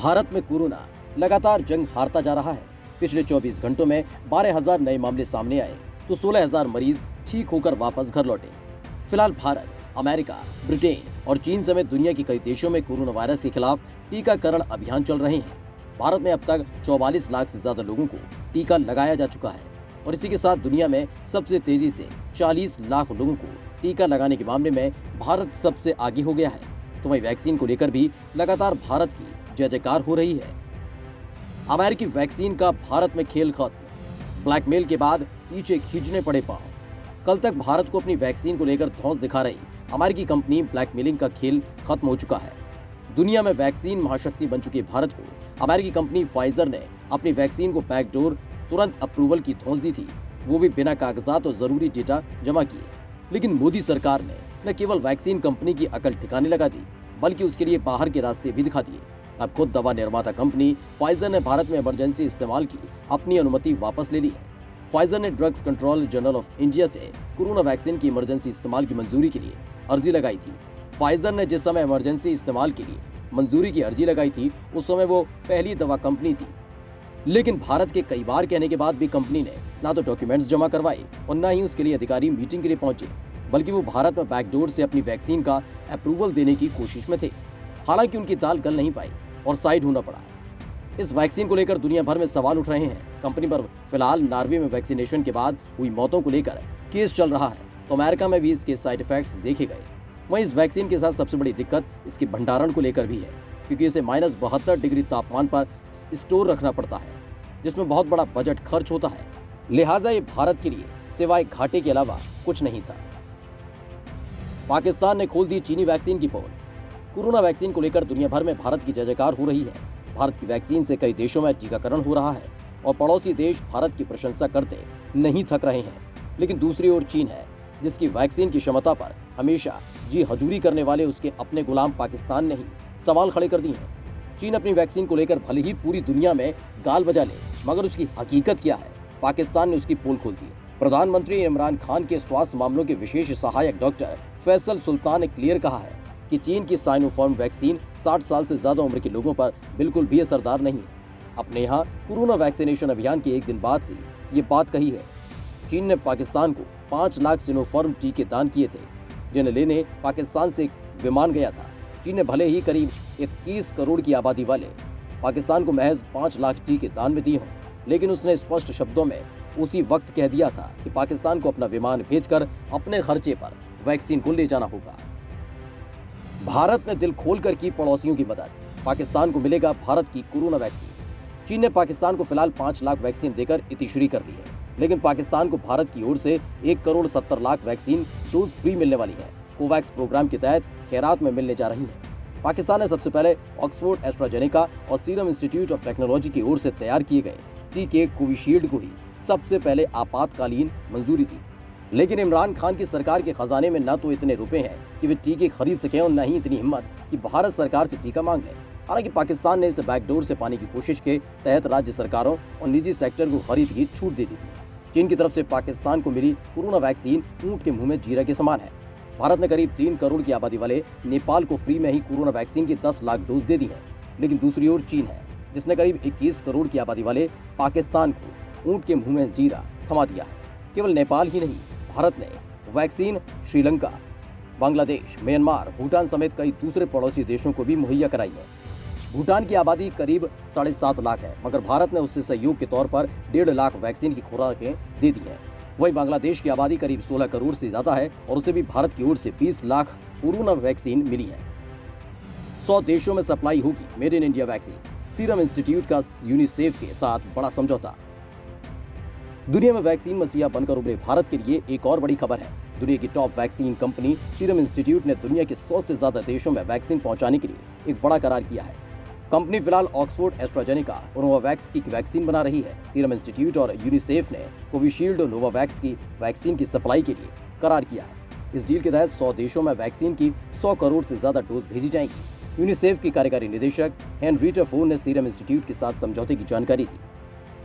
भारत में कोरोना लगातार जंग हारता जा रहा है। पिछले 24 घंटों में 12,000 नए मामले सामने आए तो 16,000 मरीज ठीक होकर वापस घर लौटे। फिलहाल भारत, अमेरिका, ब्रिटेन और चीन समेत दुनिया के कई देशों में कोरोना वायरस के खिलाफ टीकाकरण अभियान चल रहे हैं। भारत में अब तक 44 लाख से ज्यादा लोगों को टीका लगाया जा चुका है और इसी के साथ दुनिया में सबसे तेजी से 40 लाख लोगों को टीका लगाने के मामले में भारत सबसे आगे हो गया है। तो वहीं वैक्सीन को लेकर भी लगातार भारत की जय जयकार हो रही है। अमेरिकी वैक्सीन का भारत में खेल खत्म, ब्लैकमेल के बाद पीछे खींचने पड़े पांव। कल तक भारत को अपनी वैक्सीन को लेकर धौंस दिखा रही अमेरिकी कंपनी ब्लैकमेलिंग का खेल खत्म हो चुका है। दुनिया में वैक्सीन महाशक्ति बन चुके भारत को अमेरिकी कंपनी फाइजर ने अपनी वैक्सीन को बैकडोर तुरंत अप्रूवल की धौंस दी थी, वो भी बिना कागजात और जरूरी डेटा जमा किए। लेकिन मोदी सरकार ने न केवल वैक्सीन कंपनी की अकल ठिकाने लगा दी, बल्कि उसके लिए बाहर के रास्ते भी दिखा दिए। अब खुद दवा निर्माता कंपनी फाइजर ने भारत में इमरजेंसी इस्तेमाल की अपनी अनुमति वापस ले ली है। फाइजर ने drugs control general of India से कोरोना वैक्सीन की इमरजेंसी इस्तेमाल की मंजूरी के लिए अर्जी लगाई थी। फाइजर ने जिस समय इमरजेंसी इस्तेमाल के लिए मंजूरी की अर्जी लगाई थी, उस समय वो पहली दवा कंपनी थी। लेकिन भारत के कई बार कहने के बाद भी कंपनी ने ना तो डॉक्यूमेंट्स जमा करवाए और न ही उसके लिए अधिकारी मीटिंग के लिए पहुंचे, बल्कि वो भारत में बैकडोर से अपनी वैक्सीन का अप्रूवल देने की कोशिश में थे। हालांकि उनकी दाल गल नहीं पाई और साइड होना पड़ा। इस वैक्सीन को लेकर दुनिया भर में सवाल उठ रहे हैं। कंपनी पर फिलहाल नॉर्वे में वैक्सीनेशन के बाद हुई मौतों को लेकर केस चल रहा है, तो अमेरिका में भी इसके साइड इफेक्ट्स देखे गए। वहीं इस वैक्सीन के साथ सबसे बड़ी दिक्कत इसके भंडारण को लेकर भी है, क्योंकि इसे -72 डिग्री तापमान पर स्टोर रखना पड़ता है, जिसमें बहुत बड़ा बजट खर्च होता है। लिहाजा ये भारत के लिए सिवाय घाटे के अलावा कुछ नहीं था। पाकिस्तान ने खोल दी चीनी वैक्सीन की पोल। कोरोना वैक्सीन को लेकर दुनिया भर में भारत की जय जयकार हो रही है। भारत की वैक्सीन से कई देशों में टीकाकरण हो रहा है और पड़ोसी देश भारत की प्रशंसा करते नहीं थक रहे हैं। लेकिन दूसरी ओर चीन है, जिसकी वैक्सीन की क्षमता पर हमेशा जी हजूरी करने वाले उसके अपने गुलाम पाकिस्तान ने ही सवाल खड़े कर दिए हैं। चीन अपनी वैक्सीन को लेकर भले ही पूरी दुनिया में गाल बजा ले, मगर उसकी हकीकत क्या है, पाकिस्तान ने उसकी पोल खोल दी। प्रधानमंत्री इमरान खान के स्वास्थ्य मामलों के विशेष सहायक डॉक्टर फैसल सुल्तान ने क्लियर कहा है कि चीन की साइनोफार्म वैक्सीन 60 साल से ज्यादा उम्र के लोगों पर बिल्कुल भी असरदार नहीं है। अपने यहाँ कोरोना वैक्सीनेशन अभियान के एक दिन बाद से ये बात कही है। चीन ने पाकिस्तान को 5 लाख सिनोफार्म टीके दान किए थे, जिन्हें लेने पाकिस्तान से एक विमान गया था। चीन ने भले ही करीब 21 करोड़ की आबादी वाले पाकिस्तान को महज 5 लाख टीके दान में दिए हों, लेकिन उसने स्पष्ट शब्दों में उसी वक्त कह दिया था कि पाकिस्तान को अपना विमान भेजकर अपने खर्चे पर वैक्सीन को ले जाना होगा। भारत ने दिल खोलकर की पड़ोसियों की मदद, पाकिस्तान को मिलेगा भारत की कोरोना वैक्सीन। चीन ने पाकिस्तान को फिलहाल 5 लाख वैक्सीन देकर इतिश्री कर ली है, लेकिन पाकिस्तान को भारत की ओर से 1,70,00,000 वैक्सीन डोज फ्री मिलने वाली है। कोवैक्स प्रोग्राम के तहत खैरात में मिलने जा रही है। पाकिस्तान ने सबसे पहले ऑक्सफोर्ड, एस्ट्राजेनेका और सीरम इंस्टीट्यूट ऑफ टेक्नोलॉजी की ओर से तैयार किए गए टीके कोविशील्ड को ही सबसे पहले आपातकालीन मंजूरी दी। लेकिन इमरान खान की सरकार के खजाने में न तो इतने रुपए हैं कि वे टीके खरीद सकें और न ही इतनी हिम्मत कि भारत सरकार से टीका मांग लें। हालांकि पाकिस्तान ने इसे बैकडोर से पाने की कोशिश के तहत राज्य सरकारों और निजी सेक्टर को खरीद की छूट दे दी थी। चीन की तरफ से पाकिस्तान को मिली कोरोना वैक्सीन ऊंट के मुंह में जीरा के समान है। भारत ने करीब 3 करोड़ की आबादी वाले नेपाल को फ्री में ही कोरोना वैक्सीन की 10 लाख डोज दे दी है। लेकिन दूसरी ओर चीन है, जिसने करीब 21 करोड़ की आबादी वाले पाकिस्तान को ऊंट के मुंह में जीरा थमा दिया है। केवल नेपाल ही नहीं, भारत ने वैक्सीन श्रीलंका, बांग्लादेश, म्यांमार, भूटान समेत कई दूसरे पड़ोसी देशों को भी मुहैया कराई है। भूटान की आबादी करीब 7.5 लाख है, मगर भारत ने उससे सहयोग के तौर पर 1.5 लाख वैक्सीन की खुराकें दे दी है। वहीं बांग्लादेश की आबादी करीब 16 करोड़ से ज्यादा है और उसे भी भारत की ओर से 20 लाख कोरोना वैक्सीन मिली है। 100 देशों में सप्लाई होगी made in India vaccine. Serum institute का यूनिसेफ के साथ बड़ा समझौता। दुनिया में वैक्सीन मसीहा बनकर उभरे भारत के लिए एक और बड़ी खबर है। दुनिया की top vaccine company serum institute ने दुनिया के 100 से ज्यादा देशों में वैक्सीन पहुंचाने के लिए एक बड़ा करार किया है। कंपनी फिलहाल ऑक्सफोर्ड, एस्ट्राजेनेका और नोवावैक्स की वैक्सीन बना रही है। सीरम इंस्टीट्यूट और यूनिसेफ ने कोविशील्ड और नोवावैक्स की वैक्सीन की सप्लाई के लिए करार किया है। इस डील के तहत 100 देशों में वैक्सीन की 100 करोड़ से ज्यादा डोज भेजी जाएंगी। यूनिसेफ की कार्यकारी निदेशक हेनरिएटा फोन ने सीरम इंस्टीट्यूट के साथ समझौते की जानकारी दी।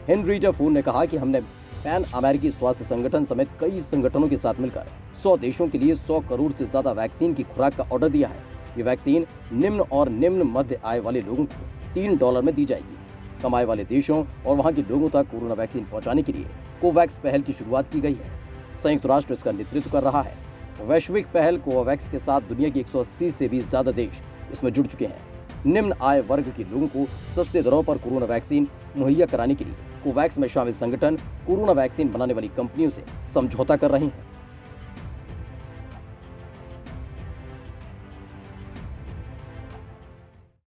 हेनरिएटा फोन ने कहा कि हमने पैन अमेरिकी स्वास्थ्य संगठन समेत कई संगठनों के साथ मिलकर 100 देशों के लिए 100 करोड़ से ज्यादा वैक्सीन की खुराक का ऑर्डर दिया है। ये वैक्सीन निम्न और निम्न मध्य आय वाले लोगों को $3 में दी जाएगी। कमाए वाले देशों और वहां के लोगों तक कोरोना वैक्सीन पहुंचाने के लिए कोवैक्स पहल की शुरुआत की गई है। संयुक्त राष्ट्र इसका नेतृत्व कर रहा है। वैश्विक पहल कोवैक्स के साथ दुनिया के 180 से भी ज्यादा देश इसमें जुड़ चुके हैं। निम्न आय वर्ग के लोगों को सस्ते दरों पर कोरोना वैक्सीन मुहैया कराने के लिए कोवैक्स में शामिल संगठन कोरोना वैक्सीन बनाने वाली कंपनियों से समझौता कर रहे हैं।